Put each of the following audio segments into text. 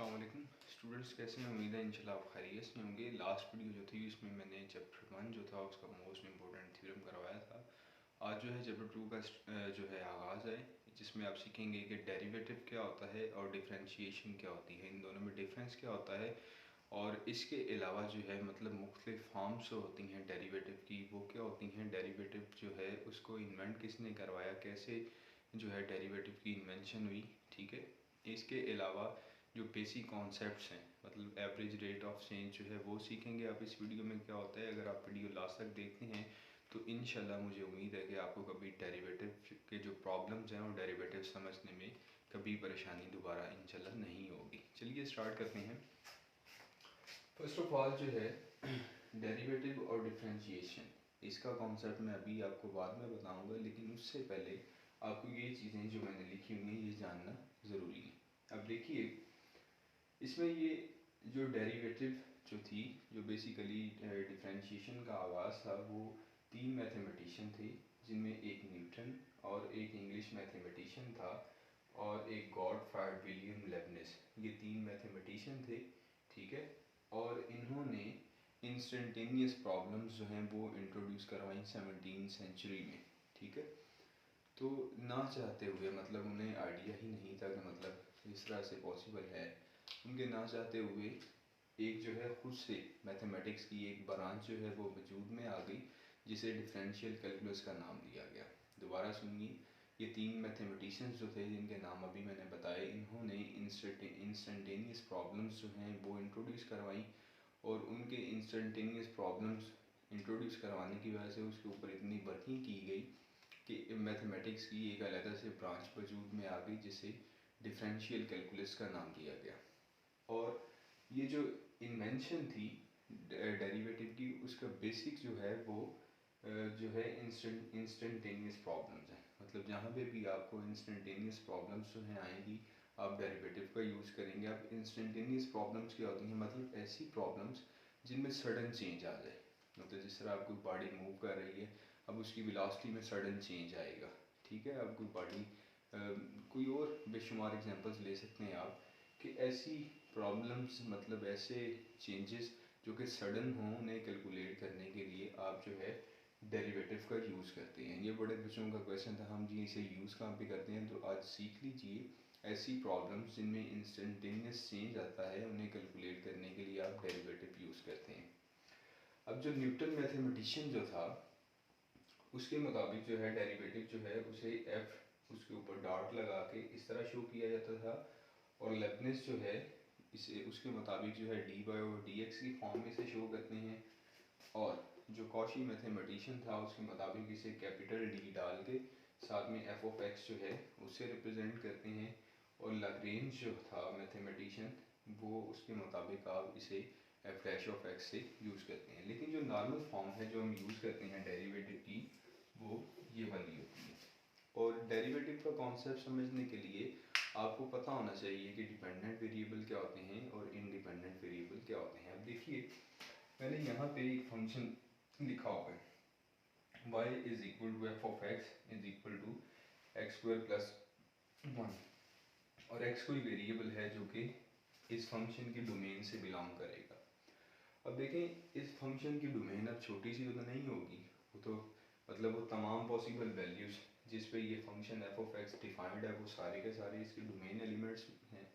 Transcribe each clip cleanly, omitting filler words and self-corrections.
अस्सलाम वालेकुम स्टूडेंट्स, कैसे हैं? उम्मीद है इंशाल्लाह आप खैरियत से होंगे। लास्ट वीडियो जो थी उसमें मैंने चैप्टर 1 जो था उसका मोस्ट इम्पोर्टेंट थ्योरम करवाया था। आज जो है चैप्टर 2 का जो है आगाज़ है, जिसमें आप सीखेंगे कि डेरिवेटिव क्या होता है और डिफरेंशिएशन क्या होती है, इन दोनों में डिफरेंस क्या होता है, और इसके अलावा जो है मतलब मुख्तलिफ फॉर्म्स जो होती हैं डेरिवेटिव की वो क्या होती हैं। डेरिवेटिव जो है उसको इन्वेंट किसने करवाया, कैसे जो है डेरिवेटिव की इन्वेंशन हुई, ठीक है। इसके अलावा जो बेसिक कॉन्सेप्ट्स हैं मतलब एवरेज रेट ऑफ चेंज जो है वो सीखेंगे आप इस वीडियो में। क्या होता है, अगर आप वीडियो लास्ट तक देखते हैं तो इंशाल्लाह मुझे उम्मीद है कि आपको कभी डेरिवेटिव के जो प्रॉब्लम्स हैं और डेरिवेटिव समझने में कभी परेशानी दोबारा इंशाल्लाह नहीं होगी। चलिए स्टार्ट करते हैं। फर्स्ट ऑफ ऑल जो है डेरिवेटिव और डिफरेंशिएशन, इसका कॉन्सेप्ट मैं अभी आपको बाद में बताऊंगा, लेकिन उससे पहले आपको ये चीज़ें जो मैंने लिखी हुई हैं ये जानना ज़रूरी है। अब देखिए, इसमें ये जो डेरिवेटिव जो थी, जो बेसिकली डिफरेंशिएशन का आगाज़ था, वो 3 मैथमेटिशियन थे, जिनमें एक न्यूटन और एक इंग्लिश मैथमेटिशियन था और एक गॉडफ्राइड विलियम लेबनिज़। ये 3 मैथमेटिशियन थे, ठीक है। और इन्होंने इंस्टेंटेनियस प्रॉब्लम्स जो हैं वो इंट्रोड्यूस करवाई 17वीं सेंचुरी में, ठीक है। तो ना चाहते हुए, मतलब उन्हें आइडिया ही नहीं था कि मतलब इस तरह से पॉसिबल है, उनके ना चाहते हुए एक जो है खुद से मैथमेटिक्स की एक ब्रांच जो है वो वजूद में आ गई, जिसे डिफरेंशियल कैलकुलस का नाम दिया गया। दोबारा सुनिए, ये 3 मैथमेटिशियंस जो थे जिनके नाम अभी मैंने बताए, इन्होंने इंस्टेंटेनियस प्रॉब्लम्स जो हैं वो इंट्रोड्यूस करवाई, और उनके इंस्टेंटेनियस प्रॉब्लम्स इंट्रोड्यूस करवाने की वजह से उसके ऊपर इतनी वर्किंग की गई कि मैथमेटिक्स की एक अलग से ब्रांच वजूद में आ गई, जिसे डिफरेंशियल कैलकुलस का नाम दिया गया। और ये जो इन्वेंशन थी डेरिवेटिव की, उसका बेसिक जो है वो जो है इंस्टेंटेनियस प्रॉब्लम्स हैं। मतलब जहाँ पे भी आपको इंस्टेंटेनियस प्रॉब्लम्स जो हैं आएंगी, आप डेरिवेटिव का यूज़ करेंगे। अब इंस्टेंटेनियस प्रॉब्लम्स क्या होती हैं, मतलब ऐसी प्रॉब्लम्स जिनमें सडन चेंज आ जाए। मतलब जिस तरह आप कोई बॉडी मूव कर रही है, अब उसकी वेलोसिटी में सडन चेंज आएगा, ठीक है। अब कोई बॉडी कोई और बेशुमार एग्जांपल्स ले सकते हैं आप, कि ऐसी प्रॉब्लम्स मतलब ऐसे चेंजेस जो कि सडन हों, उन्हें कैलकुलेट करने के लिए आप जो है डेरिवेटिव का यूज़ करते हैं। ये बड़े बच्चों का क्वेश्चन था, हम जी इसे यूज़ कहाँ पे करते हैं, तो आज सीख लीजिए ऐसी प्रॉब्लम्स जिनमें इंस्टेंटेनियस चेंज आता है, उन्हें कैलकुलेट करने के लिए आप डेरिवेटिव यूज़ करते हैं। अब जो न्यूटन मैथमेटिशियन जो था, उसके मुताबिक जो है डेरिवेटिव जो है उसे एफ उसके ऊपर डॉट लगा के इस तरह शो किया जाता था, और लेबनिज़ जो है इसे उसके मुताबिक जो है डी वाई और डी एक्स की फॉर्म में से शो करते हैं, और जो कॉशी मैथमेटिशियन था उसके मुताबिक इसे कैपिटल डी डाल के साथ में एफ ऑफ एक्स जो है उससे रिप्रेजेंट करते हैं, और लैग्रेंज जो था मैथमेटिशियन, वो उसके मुताबिक आप इसे एफ डैश ऑफ एक्स से यूज़ करते हैं। लेकिन जो नॉर्मल फॉर्म है जो हम यूज़ करते हैं डेरिवेटिव की, वो ये वाली होती है। और डेरिवेटिव का कॉन्सेप्ट समझने के लिए आपको पता होना चाहिए कि डिपेंडेंट वेरिएबल क्या होते हैं और इंडिपेंडेंट वेरिएबल क्या होते हैं। अब देखिए, मैंने यहाँ पे एक फंक्शन लिखा हुआ है, y is equal to F of X is equal to X square plus 1, और x कोई वेरिएबल है जो कि इस फंक्शन के डोमेन से बिलोंग करेगा। अब देखें, इस फंक्शन की डोमेन अब छोटी सी तो नहीं होगी, वो तो मतलब वो तमाम पॉसिबल वैल्यूज़ जिस पे ये function F of x defined है, वो सारे के सारे इसके डोमेन एलिमेंट्स हैं।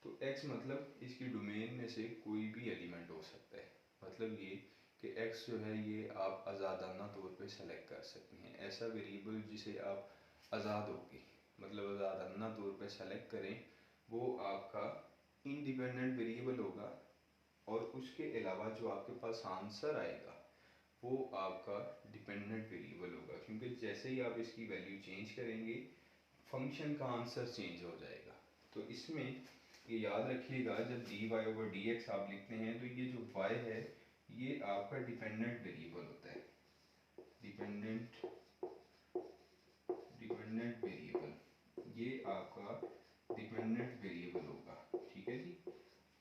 तो x मतलब इसकी डोमेन में से कोई भी एलिमेंट हो सकता है। मतलब ये कि x जो है ये आप आज़ादाना तौर पे सेलेक्ट कर सकते हैं। ऐसा वेरिएबल जिसे आप आज़ाद होके मतलब आज़ादाना तौर पे सेलेक्ट करें, वो आपका इंडिपेंडेंट वेरिएबल होगा, और उसके अलावा जो आपके पास आंसर आएगा वो आपका डिपेंडेंट वेरिएबल होगा, क्योंकि जैसे ही आप इसकी वैल्यू चेंज करेंगे फंक्शन का आंसर चेंज हो जाएगा। तो इसमें ये याद रखिएगा, जब D Y over D X आप लिखते हैं तो ये जो y है ये आपका डिपेंडेंट वेरिएबल होता है। डिपेंडेंट डिपेंडेंट वेरिएबल ये आपका डिपेंडेंट वेरिएबल होगा, ठीक है जी।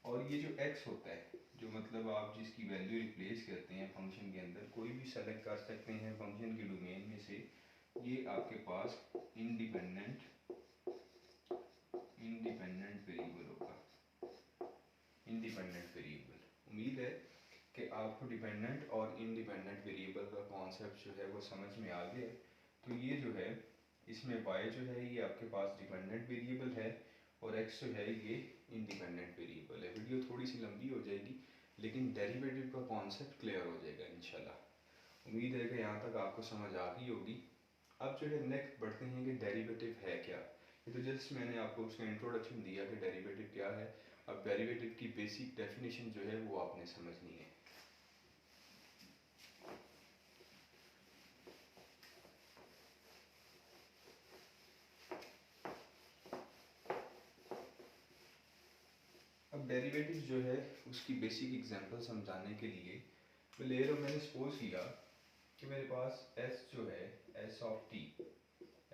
और ये जो x होता है, जो मतलब आप जिसकी वैल्यू रिप्लेस करते हैं फंक्शन के अंदर, कोई भी सेलेक्ट कर सकते हैं फंक्शन के डोमेन में से, ये आपके पास इंडिपेंडेंट वेरिएबल होगा। Independent variable. उम्मीद है कि आपको डिपेंडेंट और इंडिपेंडेंट वेरिएबल का कॉन्सेप्ट जो है वो समझ में आ गया। तो ये जो है इसमें y जो है ये आपके पास डिपेंडेंट वेरिएबल है और x जो है ये इंडिपेंडेंट वेरिएबल है। वीडियो थोड़ी सी लंबी हो जाएगी लेकिन डेरिवेटिव का कॉन्सेप्ट क्लियर हो जाएगा इंशाल्लाह। उम्मीद है कि यहाँ तक आपको समझ आ गई होगी। अब जो है नेक्स्ट बढ़ते हैं कि डेरिवेटिव है क्या। ये तो जस्ट मैंने आपको उसका इंट्रोडक्शन दिया कि डेरिवेटिव क्या है। अब डेरिवेटिव की बेसिक डेफिनेशन जो है वो आपने समझनी है। अब डेरिवेटिव जो है उसकी बेसिक एग्जांपल समझाने के लिए ले लो, मैंने सपोज किया कि मेरे पास s जो है s ऑफ t,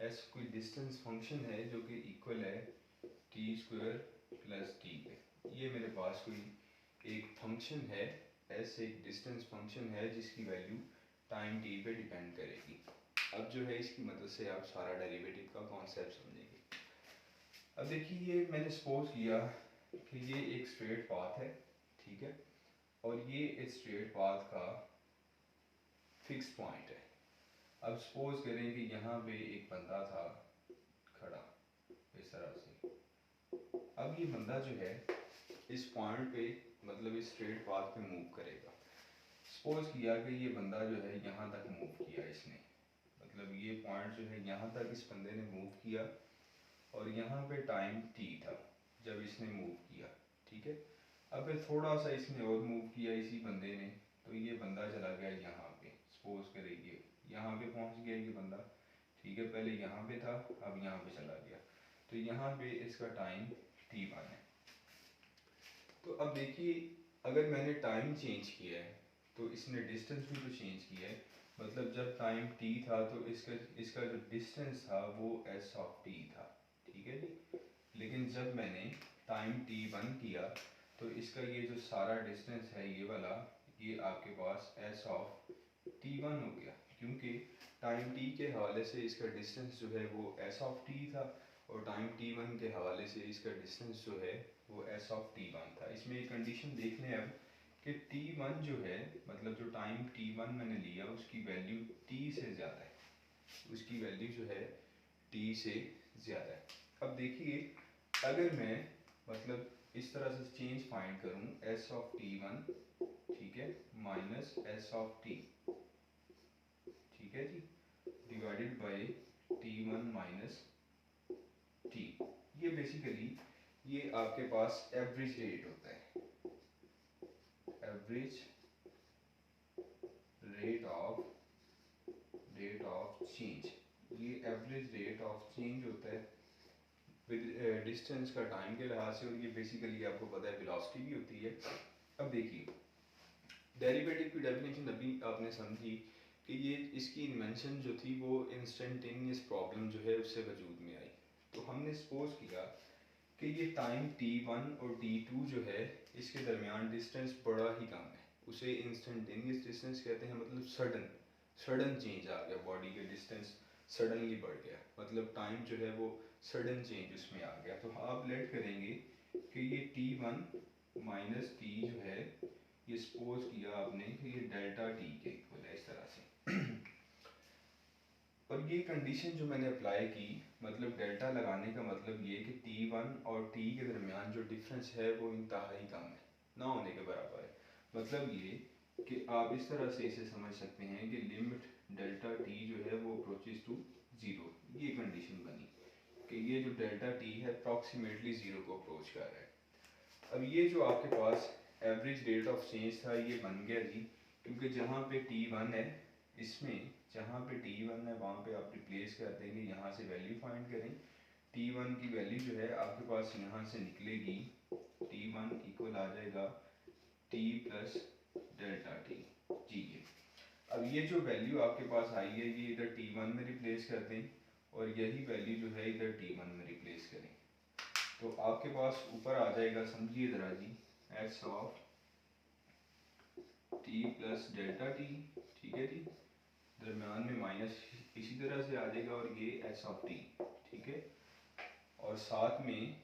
s कोई डिस्टेंस फंक्शन है जो कि इक्वल है t स्क्वायर प्लस t पे। ये मेरे पास कोई एक फंक्शन है, s एक डिस्टेंस फंक्शन है जिसकी वैल्यू टाइम t पे डिपेंड करेगी। अब जो है इसकी मदद से आप सारा डेरिवेटिव का कॉन्सेप्ट समझेंगे। अब देखिए ये मैंने सपोज किया कि ये एक स्ट्रेट पाथ है, ठीक है, और ये इस स्ट्रेट पाथ का फिक्स पॉइंट है। अब सपोज करें कि यहाँ पे एक बंदा था खड़ा इस तरह से। अब ये बंदा जो है इस पॉइंट पे मतलब इस स्ट्रेट पाथ पे मूव करेगा। सपोज किया कि ये बंदा जो है यहाँ तक मूव किया इसने, मतलब ये पॉइंट जो है यहाँ तक इस बंदे ने मूव किया और यहाँ पे टाइम t था जब इसने मूव किया, ठीक है। अब फिर थोड़ा सा इसने और मूव किया इसी बंदे ने, तो ये बंदा चला गया यहाँ पे। सपोज करिए यहाँ पे पहुँच गया ये बंदा, ठीक है, पहले यहाँ पे था अब यहाँ पे चला गया, तो यहाँ पे इसका टाइम t1 है। तो अब देखिए अगर मैंने टाइम चेंज किया है तो इसने डिस्टेंस भी तो चेंज किया है। मतलब जब टाइम t था तो इसका जो डिस्टेंस था वो s ऑफ t था, ठीक है जी। लेकिन जब मैंने टाइम t1 किया तो इसका ये जो सारा डिस्टेंस है ये वाला, ये आपके पास s ऑफ t1 हो गया, क्योंकि टाइम t के हवाले से इसका डिस्टेंस जो है वो s ऑफ t था और टाइम t1 के हवाले से इसका डिस्टेंस जो है वो s ऑफ t1 था। इसमें एक कंडीशन देख लें अब कि t1 जो है मतलब जो टाइम t1 मैंने लिया उसकी वैल्यू t से ज़्यादा है, उसकी वैल्यू जो है t से ज़्यादा है। अब देखिए अगर मैं मतलब इस तरह से चेंज फाइंड करूं s ऑफ t1, ठीक है, माइनस s ऑफ t, ठीक है जी, divided by t1 minus t। ये बेसिकली ये आपके पास एवरेज रेट होता है, एवरेज रेट ऑफ चेंज। ये एवरेज रेट ऑफ चेंज होता है विद डिस्टेंस का टाइम के लिहाज से, और ये बेसिकली आपको पता है वेलोसिटी भी होती है। अब देखिए डेरिवेटिव की डेफिनेशन अभी आपने समझी कि ये इसकी इन्वेंशन जो थी वो इंस्टेंटेनियस प्रॉब्लम जो है उससे वजूद में आई। तो हमने सपोज किया कि ये टाइम t1 और t2 जो है इसके दरमियान डिस्टेंस बड़ा ही कम है, उसे इंस्टेंटेनियस डिस्टेंस कहते हैं। मतलब सडन चेंज आ गया, बॉडी के डिस्टेंस सडनली बढ़ गया, मतलब टाइम जो है वो सडन चेंज उसमें आ गया। तो आप लेट करेंगे कि ये t1 माइनस t जो है ये सपोज किया आपने कि ये डेल्टा t के इक्वल है इस तरह से। और ये कंडीशन जो मैंने अप्लाई की, मतलब डेल्टा लगाने का मतलब ये कि t1 और t के दरमियान जो डिफरेंस है वो इंतहाई कम है, ना होने के बराबर है। मतलब ये कि आप इस तरह से इसे समझ सकते हैं कि लिमिट डेल्टा t जो है वो अप्रोचेस टू ज़ीरो। ये कंडीशन बनी कि ये जो डेल्टा t है अप्रॉक्सीमेटली ज़ीरो को अप्रोच कर रहा है। अब ये जो आपके पास एवरेज रेट ऑफ चेंज था ये बन गया जी, क्योंकि जहाँ पे t1 है इसमें, जहाँ पे t1 है वहाँ पे आप रिप्लेस कर देंगे, यहाँ से वैल्यू फाइंड करें। t1 की वैल्यू जो है आपके पास यहाँ से निकलेगी, t1 इक्वल आ जाएगा t प्लस डेल्टा t जी। अब ये जो वैल्यू आपके पास आई है ये इधर t1 में रिप्लेस कर दें और यही वैल्यू जो है इधर t1 में रिप्लेस करें, तो आपके पास ऊपर आ जाएगा, समझिए ज़रा जी, s of t plus delta t, ठीक है जी, दरम्यान में माइनस इसी तरह से आ जाएगा और ये s ऑफ t, ठीक है, और साथ में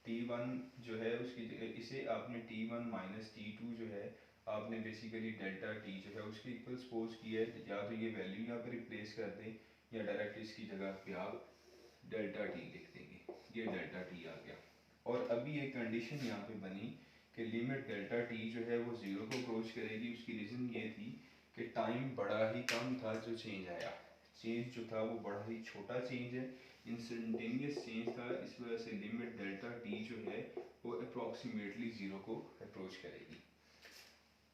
T1 जो है उसकी जगह इसे आपने T1 माइनस T2 जो है आपने बेसिकली डेल्टा टी जो है उसके इक्वल सपोज किया है, या तो ये वैल्यू यहाँ पर रिप्लेस कर दें या डायरेक्ट इसकी जगह पे आप डेल्टा टी लिख देंगे, ये डेल्टा टी आ गया। और अभी एक कंडीशन यहाँ पे बनी कि लिमिट डेल्टा टी जो है वो ज़ीरो को अप्रोच करेगी। उसकी रीज़न ये थी कि टाइम बड़ा ही कम था जो चेंज आया, चेंज जो था वो बड़ा ही छोटा चेंज है, इंस्टेंटेनियस चेंज था, इस वजह से लिमिट डेल्टा टी जो है वो अप्रॉक्सीमेटली ज़ीरो को अप्रोच करेगी।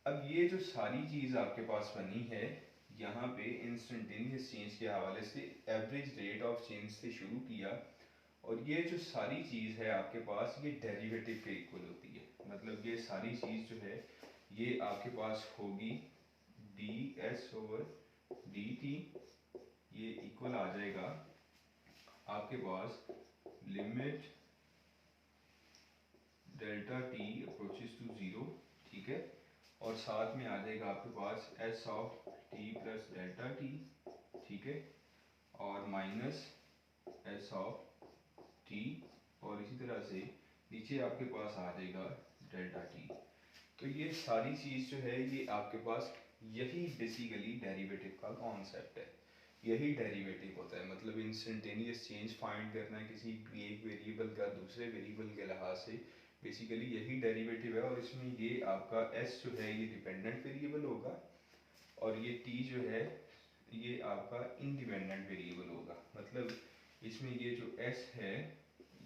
अब ये जो सारी चीज़ आपके पास बनी है यहाँ पे इंस्टेंटेनियस चेंज के हवाले से एवरेज रेट ऑफ चेंज से शुरू किया, और ये जो सारी चीज़ है आपके पास ये डेरिवेटिव के इक्वल होती है। मतलब ये सारी चीज़ जो है ये आपके पास होगी D S over D T, ये इक्वल आ जाएगा आपके पास limit delta T approaches to zero, ठीक है, और साथ में आ जाएगा आपके पास S of T plus delta T, ठीक है, और माइनस एस ऑफ टी, और इसी तरह से नीचे आपके पास आ जाएगा डेल्टा टी। तो ये सारी चीज़ जो है ये आपके पास यही बेसिकली डेरिवेटिव का कॉन्सेप्ट है, यही डेरिवेटिव होता है। मतलब इंस्टेंटेनियस चेंज फाइंड करना है किसी एक वेरिएबल का दूसरे वेरिएबल के लिहाज से, बेसिकली यही डेरिवेटिव है। और इसमें ये आपका s जो है ये डिपेंडेंट वेरिएबल होगा, और ये t जो है ये आपका इंडिपेंडेंट वेरिएबल होगा। मतलब इसमें ये जो s है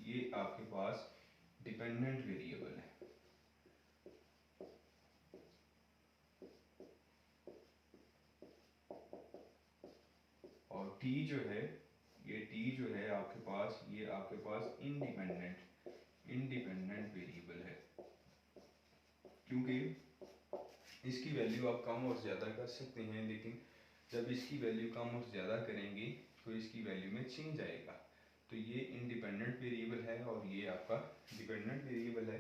ये आपके पास डिपेंडेंट वेरिएबल है, और t जो है ये t जो है आपके पास ये आपके पास इंडिपेंडेंट वेरिएबल है, क्योंकि इसकी वैल्यू आप कम और ज़्यादा कर सकते हैं, लेकिन जब इसकी वैल्यू कम और ज़्यादा करेंगे तो इसकी वैल्यू में चेंज आएगा। तो ये इंडिपेंडेंट वेरिएबल है और ये आपका डिपेंडेंट वेरिएबल है।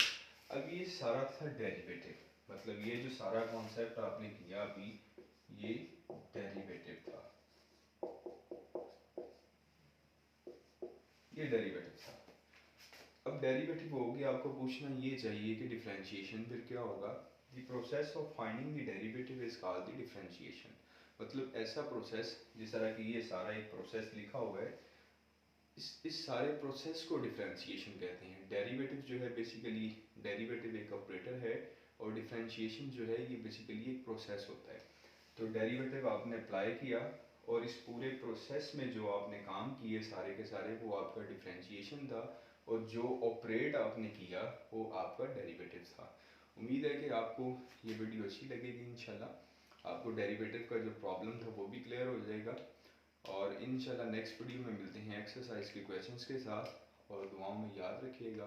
अब ये सारा था डेरिवेटिव, मतलब ये जो सारा कॉन्सेप्ट आपने किया अभी ये डेरिवेटिव था, ये डेरिवेटिव था। अब डेरिवेटिव हो गया, आपको पूछना ये चाहिए कि डिफरेंशिएशन फिर क्या होगा। The process of finding the derivative is called the differentiation. मतलब ऐसा प्रोसेस, जिस तरह की ये सारा एक प्रोसेस लिखा हुआ है, इस सारे प्रोसेस को डिफरेंशिएशन कहते हैं। डेरिवेटिव जो है बेसिकली डेरिवेटिव एक ऑपरेटर है, और डिफरेंशिएशन जो है ये बेसिकली एक प्रोसेस होता है। तो डेरिवेटिव आपने अप्लाई किया, और इस पूरे प्रोसेस में जो आपने काम किए सारे के सारे वो आपका डिफरेंशिएशन था, और जो ऑपरेट आपने किया वो आपका डेरिवेटिव था। उम्मीद है कि आपको ये वीडियो अच्छी लगेगी। इंशाल्लाह आपको डेरिवेटिव का जो प्रॉब्लम था वो भी क्लियर हो जाएगा, और इंशाल्लाह नेक्स्ट वीडियो में मिलते हैं एक्सरसाइज के क्वेश्चंस के साथ, और दुआओं में याद रखिएगा।